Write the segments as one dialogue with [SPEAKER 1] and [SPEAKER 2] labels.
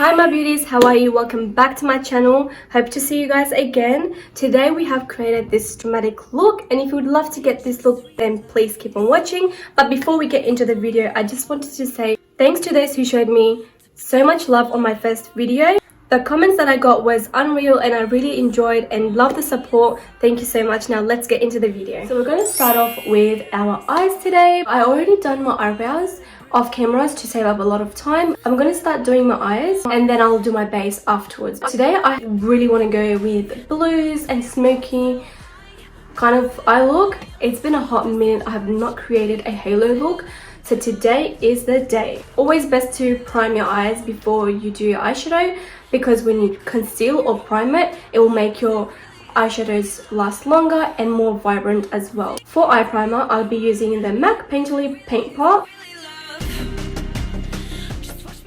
[SPEAKER 1] Hi my beauties, how are you? Welcome back to my channel. Hope to see you guys again. Today we have created this dramatic look, and if you would love to get this look, then please keep on watching. But before we get into the video, I just wanted to say thanks to those who showed me so much love on my first video. The comments that I got was unreal and I really enjoyed and loved the support. Thank you so much. Now let's get into the video. So we're going to start off with our eyes today. I already done my eyebrows off cameras to save up a lot of time. I'm going to start doing my eyes and then I'll do my base afterwards. Today I really want to go with blues and smoky kind of eye look. It's been a hot minute. I have not created a halo look. So today is the day. Always best to prime your eyes before you do your eyeshadow, because when you conceal or prime it, it will make your eyeshadows last longer and more vibrant as well. For eye primer, I'll be using the M.A.C Painterly Paint Pot.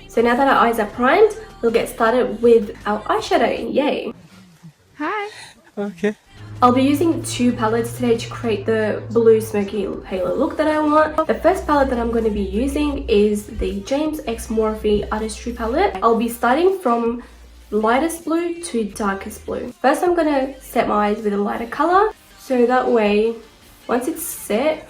[SPEAKER 1] So now that our eyes are primed, we'll get started with our eyeshadow. Yay!
[SPEAKER 2] Hi!
[SPEAKER 3] Okay.
[SPEAKER 1] I'll be using two palettes today to create the blue smoky halo look that I want. The first palette that I'm going to be using is the James X Morphe Artistry palette. I'll be starting from lightest blue to darkest blue. First I'm going to set my eyes with a lighter color, so that way once it's set,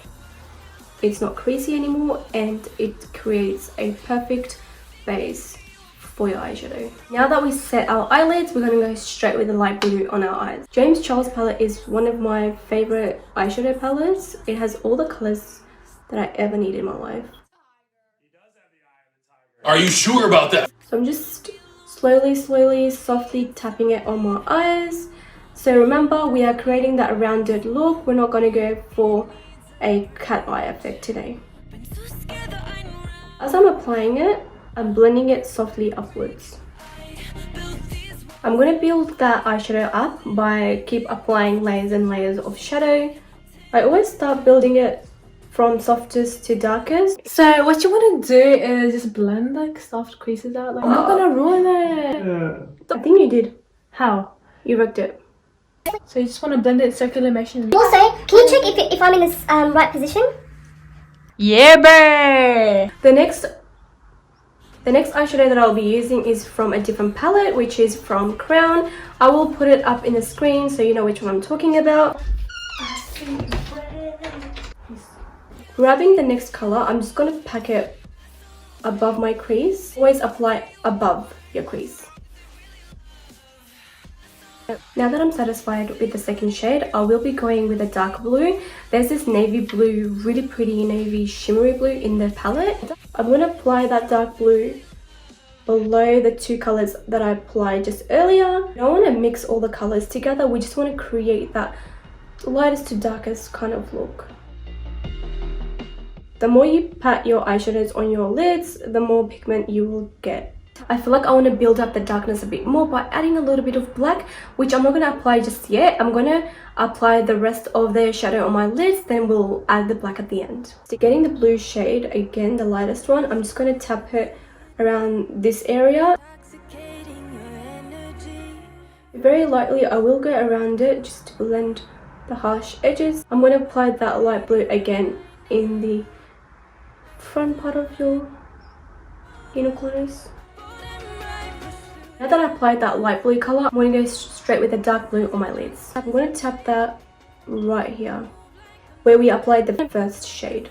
[SPEAKER 1] it's not creasy anymore and it creates a perfect base for your eyeshadow. Now that we set our eyelids, we're going to go straight with the light blue on our eyes. James Charles palette is one of my favorite eyeshadow palettes. It has all the colors that I ever need in my life.
[SPEAKER 3] Are you sure about that?
[SPEAKER 1] So I'm just slowly, softly tapping it on my eyes. So remember, we are creating that rounded look. We're not going to go for a cat eye effect today. As I'm applying it, I'm blending it softly upwards. I'm going to build that eyeshadow up by keep applying layers and layers of shadow. I always start building it from softest to darkest.
[SPEAKER 2] So what you want to do is just blend like soft creases out. Like, I'm not gonna ruin it.
[SPEAKER 1] I think you did.
[SPEAKER 2] How?
[SPEAKER 1] You wrecked it.
[SPEAKER 2] So you just want to blend it in circular motion.
[SPEAKER 4] Also, can you check if I'm in this right position?
[SPEAKER 2] Yeah, bae!
[SPEAKER 1] The next eyeshadow that I'll be using is from a different palette, which is from Crown. I will put it up in the screen so you know which one I'm talking about. Grabbing the next color, I'm just going to pack it above my crease. Always apply above your crease. Now that I'm satisfied with the second shade, I will be going with a dark blue. There's this navy blue, really pretty navy shimmery blue in the palette. I'm going to apply that dark blue below the two colors that I applied just earlier. I don't want to mix all the colors together. We just want to create that lightest to darkest kind of look. The more you pat your eyeshadows on your lids, the more pigment you will get. I feel like I want to build up the darkness a bit more by adding a little bit of black, which I'm not going to apply just yet. I'm going to apply the rest of the shadow on my lids, then we'll add the black at the end. So getting the blue shade, again the lightest one, I'm just going to tap it around this area. Very lightly I will go around it just to blend the harsh edges. I'm going to apply that light blue again in the front part of your inner corners. Now that I applied that light blue color, I'm going to go straight with the dark blue on my lids. I'm going to tap that right here where we applied the first shade.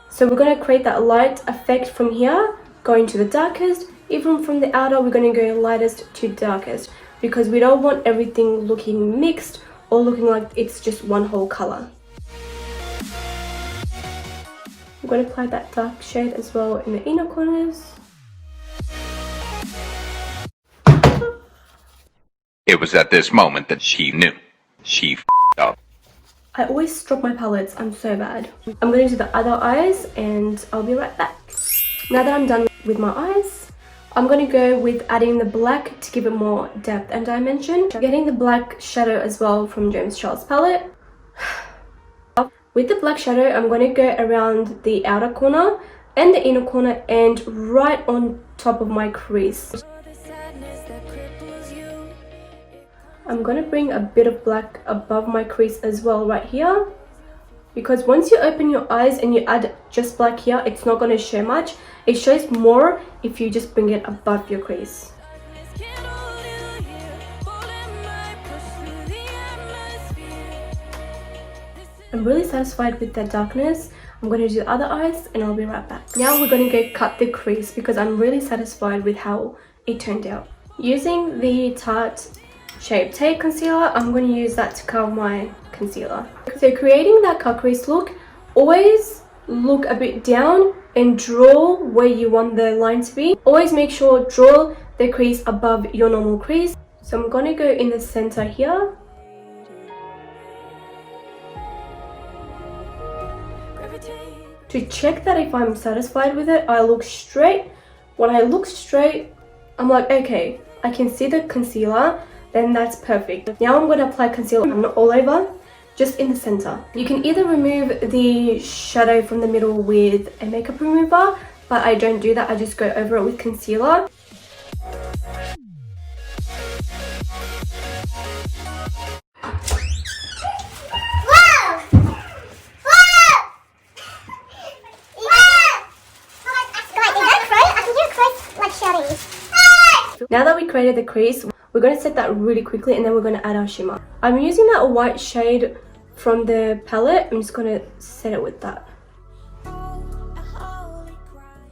[SPEAKER 1] So we're going to create that light effect from here, going to the darkest. Even from the outer, we're going to go lightest to darkest, because we don't want everything looking mixed or looking like it's just one whole color. I'm going to apply that dark shade as well in the inner corners.
[SPEAKER 5] It was at this moment that she knew. She f***ed up.
[SPEAKER 1] I always drop my palettes, I'm so bad. I'm going to do the other eyes and I'll be right back. Now that I'm done with my eyes, I'm going to go with adding the black to give it more depth and dimension. Getting the black shadow as well from James Charles palette. With the black shadow, I'm going to go around the outer corner and the inner corner and right on top of my crease. I'm going to bring a bit of black above my crease as well right here. because once you open your eyes and you add just black here, it's not going to show much. It shows more if you just bring it above your crease. I'm really satisfied with the darkness. I'm going to do the other eyes and I'll be right back. Now we're going to go cut the crease because I'm really satisfied with how it turned out. Using the Tarte Shape Tape Concealer, I'm going to use that to cover my concealer. So creating that cut crease look, always look a bit down and draw where you want the line to be. Always make sure draw the crease above your normal crease. So I'm going to go in the center here. To check that if I'm satisfied with it, I look straight. When I look straight, I'm like, okay, I can see the concealer, then that's perfect. Now I'm going to apply concealer, not all over, just in the center. You can either remove the shadow from the middle with a makeup remover, but I don't do that. I just go over it with concealer. Now that we created the crease, we're going to set that really quickly and then we're going to add our shimmer. I'm using that white shade from the palette. I'm just going to set it with that. You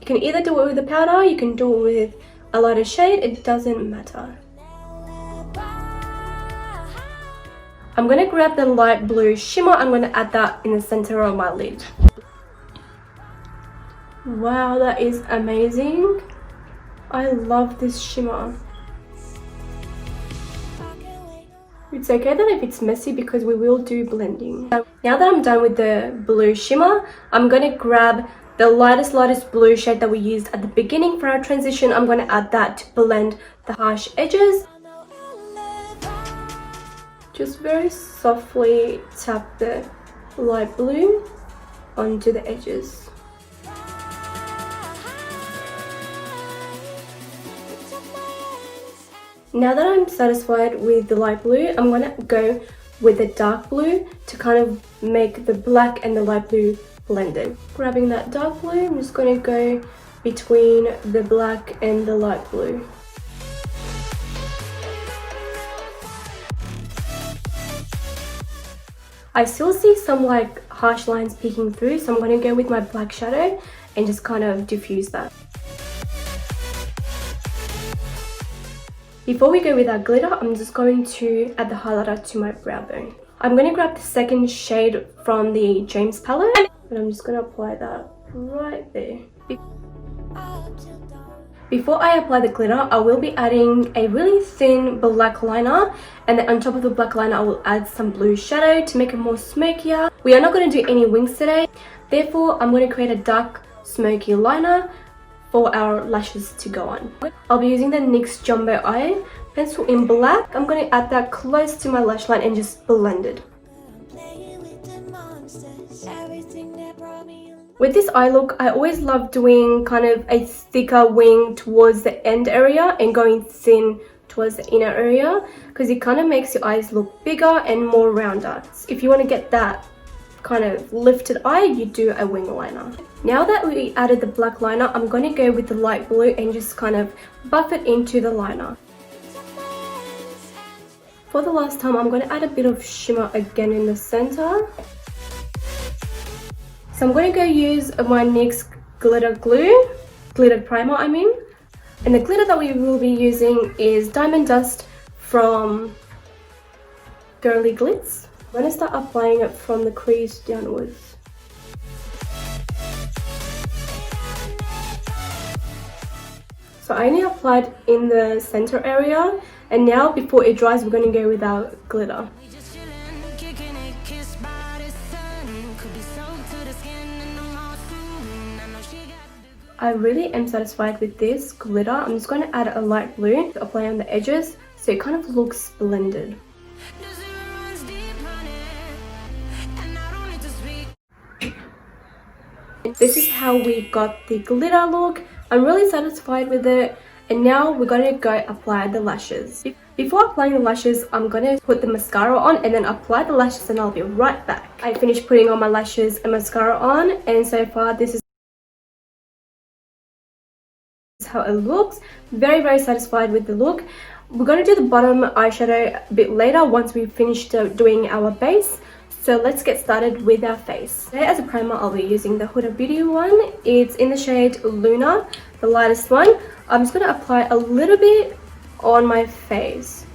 [SPEAKER 1] can either do it with the powder, you can do it with a lighter shade, it doesn't matter. I'm going to grab the light blue shimmer, I'm going to add that in the center of my lid. Wow, that is amazing. I love this shimmer. It's okay that if it's messy because we will do blending. Now that I'm done with the blue shimmer, I'm going to grab the lightest blue shade that we used at the beginning for our transition. I'm going to add that to blend the harsh edges. Just very softly tap the light blue onto the edges. Now that I'm satisfied with the light blue, I'm going to go with the dark blue to kind of make the black and the light blue blended. Grabbing that dark blue, I'm just going to go between the black and the light blue. I still see some like harsh lines peeking through, so I'm going to go with my black shadow and just kind of diffuse that. Before we go with our glitter, I'm just going to add the highlighter to my brow bone. I'm going to grab the second shade from the James palette and I'm just going to apply that right there. Before I apply the glitter, I will be adding a really thin black liner, and then on top of the black liner I will add some blue shadow to make it more smokier. We are not going to do any wings today, therefore I'm going to create a dark smoky liner for our lashes to go on. I'll be using the NYX Jumbo Eye pencil in black. I'm going to add that close to my lash line and just blend it. With this eye look, I always love doing kind of a thicker wing towards the end area and going thin towards the inner area, because it kind of makes your eyes look bigger and more rounder. So if you want to get that kind of lifted eye, you do a wing liner. Now that we added the black liner, I'm going to go with the light blue and just kind of buff it into the liner. For the last time, I'm going to add a bit of shimmer again in the center. So I'm going to go use my NYX glitter primer I mean. And the glitter that we will be using is Diamond Dust from Girly Glitz. I'm going to start applying it from the crease downwards. So I only applied in the center area, and now before it dries we're going to go with our glitter. I really am satisfied with this glitter. I'm just going to add a light blue to apply on the edges so it kind of looks blended. This is how we got the glitter look. I'm really satisfied with it, and now we're going to go apply the lashes. Before applying the lashes, I'm gonna put the mascara on and then apply the lashes, and I'll be right back. I finished putting on my lashes and mascara on, and so far this is how it looks. Very satisfied with the look. We're going to do the bottom eyeshadow a bit later once we finish doing our base. So let's get started with our face. Today as a primer, I'll be using the Huda Beauty one. It's in the shade Luna, the lightest one. I'm just going to apply a little bit on my face.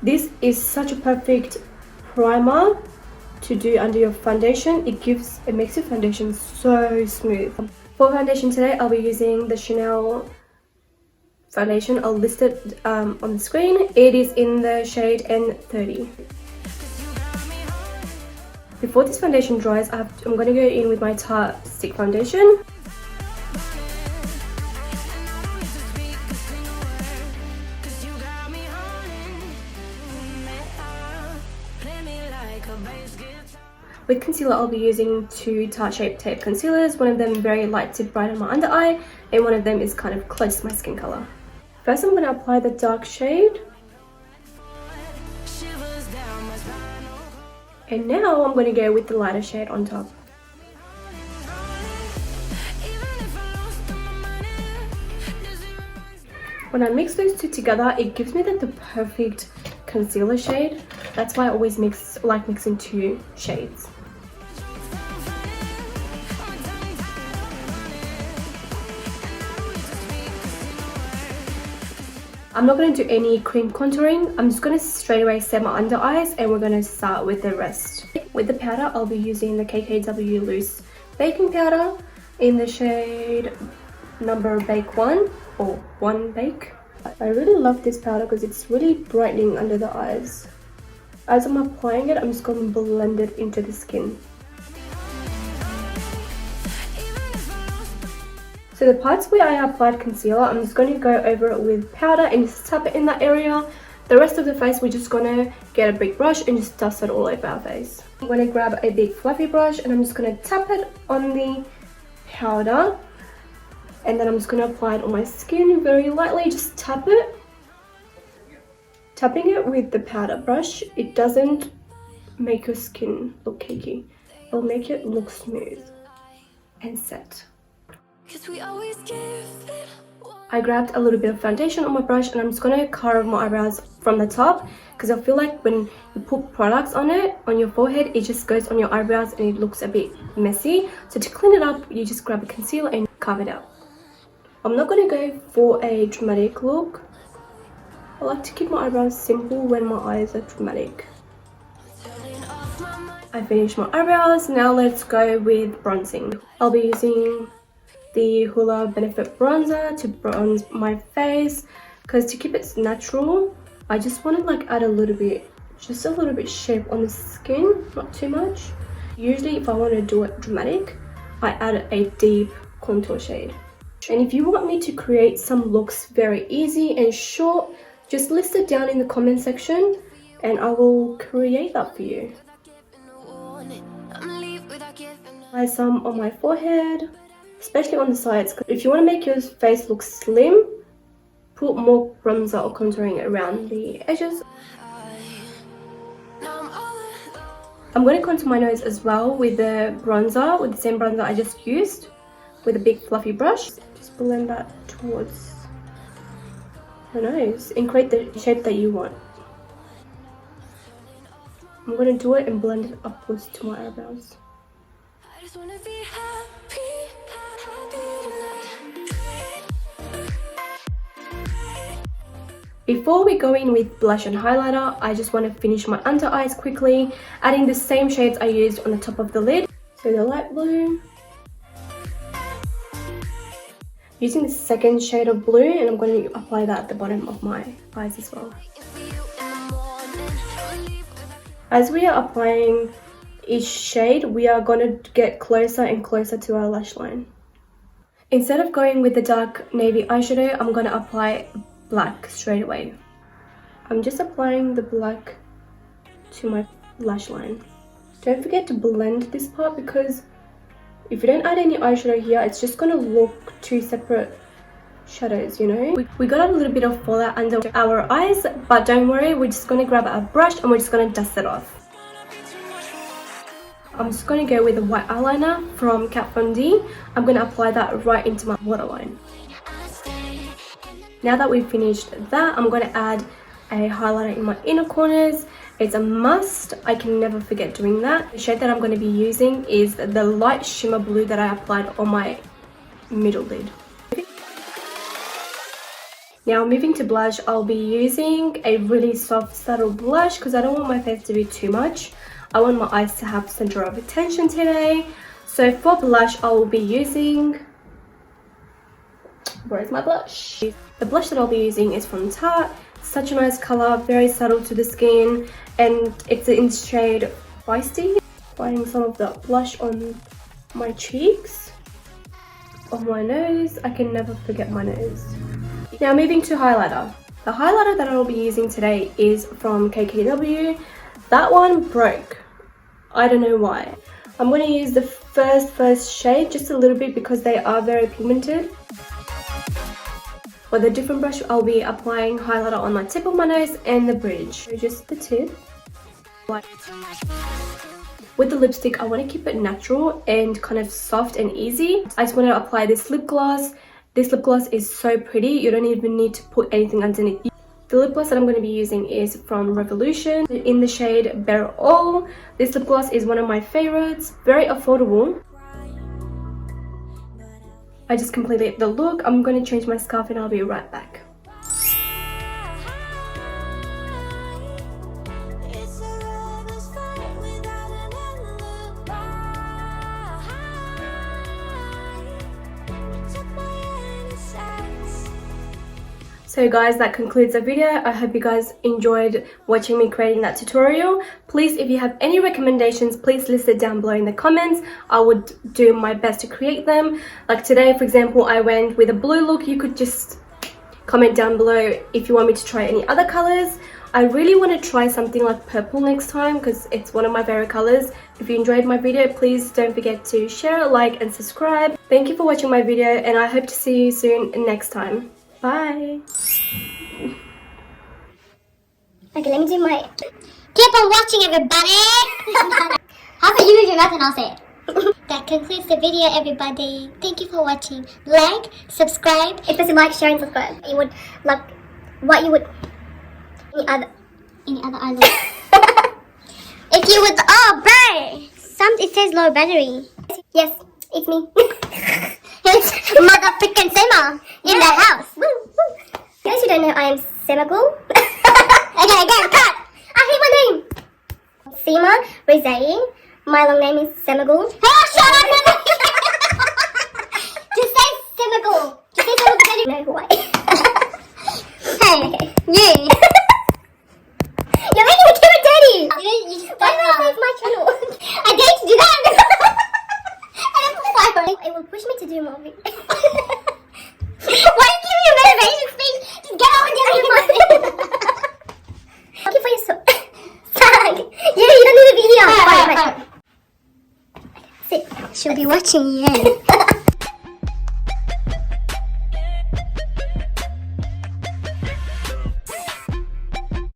[SPEAKER 1] This is such a perfect primer to do under your foundation. It makes your foundation so smooth. For foundation today, I'll be using the Chanel foundation. I'll list it on the screen. It is in the shade N30. Before this foundation dries, I'm going to go in with my Tarte stick foundation. With concealer, I'll be using two Tarte Shape tape concealers. One of them very light to brighten my under eye, and one of them is kind of close to my skin color. First, I'm going to apply the dark shade. And now I'm going to go with the lighter shade on top. When I mix those two together, it gives me the perfect concealer shade. That's why I always like mixing two shades. I'm not going to do any cream contouring. I'm just going to straight away set my under eyes, and we're going to start with the rest. With the powder, I'll be using the KKW Loose baking powder in the shade number Bake 1 or 1 Bake. I really love this powder because it's really brightening under the eyes. As I'm applying it, I'm just going to blend it into the skin. So the parts where I applied concealer, I'm just going to go over it with powder and just tap it in that area. The rest of the face, we're just going to get a big brush and just dust it all over our face. I'm going to grab a big fluffy brush and I'm just going to tap it on the powder. And then I'm just going to apply it on my skin very lightly, just tap it. Tapping it with the powder brush, it doesn't make your skin look cakey. It'll make it look smooth and set. I grabbed a little bit of foundation on my brush and I'm just going to carve my eyebrows from the top, because I feel like when you put products on it, on your forehead, it just goes on your eyebrows and it looks a bit messy. So to clean it up, you just grab a concealer and carve it out. I'm not going to go for a dramatic look. I like to keep my eyebrows simple when my eyes are dramatic. I finished my eyebrows. Now let's go with bronzing. I'll be using the Hoola Benefit bronzer to bronze my face, because to keep it natural, I just want to like add a little bit, just a little bit shape on the skin, not too much. Usually if I want to do it dramatic, I add a deep contour shade. And if you want me to create some looks very easy and short, just list it down in the comment section and I will create that for you. Apply some on my forehead, especially on the sides. If you want to make your face look slim, put more bronzer or contouring around the edges. I'm going to contour my nose as well with the bronzer, with the same bronzer I just used, with a big fluffy brush. Just blend that towards the nose and create the shape that you want. I'm going to do it and blend it upwards to my eyebrows. I just want to be happy. Before we go in with blush and highlighter, I just want to finish my under eyes quickly, adding the same shades I used on the top of the lid. So the light blue, using the second shade of blue, and I'm going to apply that at the bottom of my eyes as well. As we are applying each shade, we are going to get closer and closer to our lash line. Instead of going with the dark navy eyeshadow, I'm going to apply black straight away. I'm just applying the black to my lash line. Don't forget to blend this part, because if you don't add any eyeshadow here, it's just gonna look two separate shadows, you know. We got a little bit of fallout under our eyes, but don't worry, we're just gonna grab a brush and we're just gonna dust it off. I'm just gonna go with a white eyeliner from Kat Von D. I'm gonna apply that right into my waterline. Now that we've finished that, I'm gonna add a highlighter in my inner corners. It's a must. I can never forget doing that. The shade that I'm going to be using is the light shimmer blue that I applied on my middle lid. Now moving to blush, I'll be using a really soft subtle blush because I don't want my face to be too much. I want my eyes to have center of attention today. So for blush, I will be using... Where's my blush? The blush that I'll be using is from Tarte. Such a nice color, very subtle to the skin, and it's in the shade Feisty. Applying some of the blush on my cheeks, on my nose. I can never forget my nose. Now moving to highlighter. The highlighter that I will be using today is from KKW. That one broke. I don't know why. I'm going to use the first shade just a little bit because they are very pigmented. With a different brush, I'll be applying highlighter on my tip of my nose and the bridge. So just the tip. With the lipstick, I want to keep it natural and kind of soft and easy. I just want to apply this lip gloss. This lip gloss is so pretty, you don't even need to put anything underneath. The lip gloss that I'm going to be using is from Revolution in the shade Better All. This lip gloss is one of my favorites, very affordable. I just completed the look. I'm going to change my scarf and I'll be right back. So guys, that concludes the video. I hope you guys enjoyed watching me creating that tutorial. Please, if you have any recommendations, please list it down below in the comments. I would do my best to create them. Like today, for example, I went with a blue look. You could just comment down below if you want me to try any other colors. I really want to try something like purple next time because it's one of my favorite colors. If you enjoyed my video, please don't forget to share, like and subscribe. Thank you for watching my video and I hope to see you soon next time. Bye.
[SPEAKER 4] Okay, let me do my... Keep on watching, everybody! How about you move your mouth and I'll say it? That concludes the video, everybody. Thank you for watching. Like, subscribe. Especially like, share, and subscribe. You would like what you would... Any other island. If you would... Oh, bro! It says low battery. Yes, it's me. It's motherfucking Sema in the house. Woo, woo. You guys who don't know, I am Semasbeauty. Okay, again, cut! I hate my name. Semasbeauty. My long name is Semasbeauty. Oh, shut up! Just say Semasbeauty. Just say Semasbeauty. You know who I am. Hey, okay. You. You're making the camera dirty. Why do I save my channel? I dare to do that. It will push me to do more videos. Why are you giving me a motivation speech? Just get on and do more. Thank you for your swag. Yeah, you don't need a video. Right. Sit. She'll be watching you.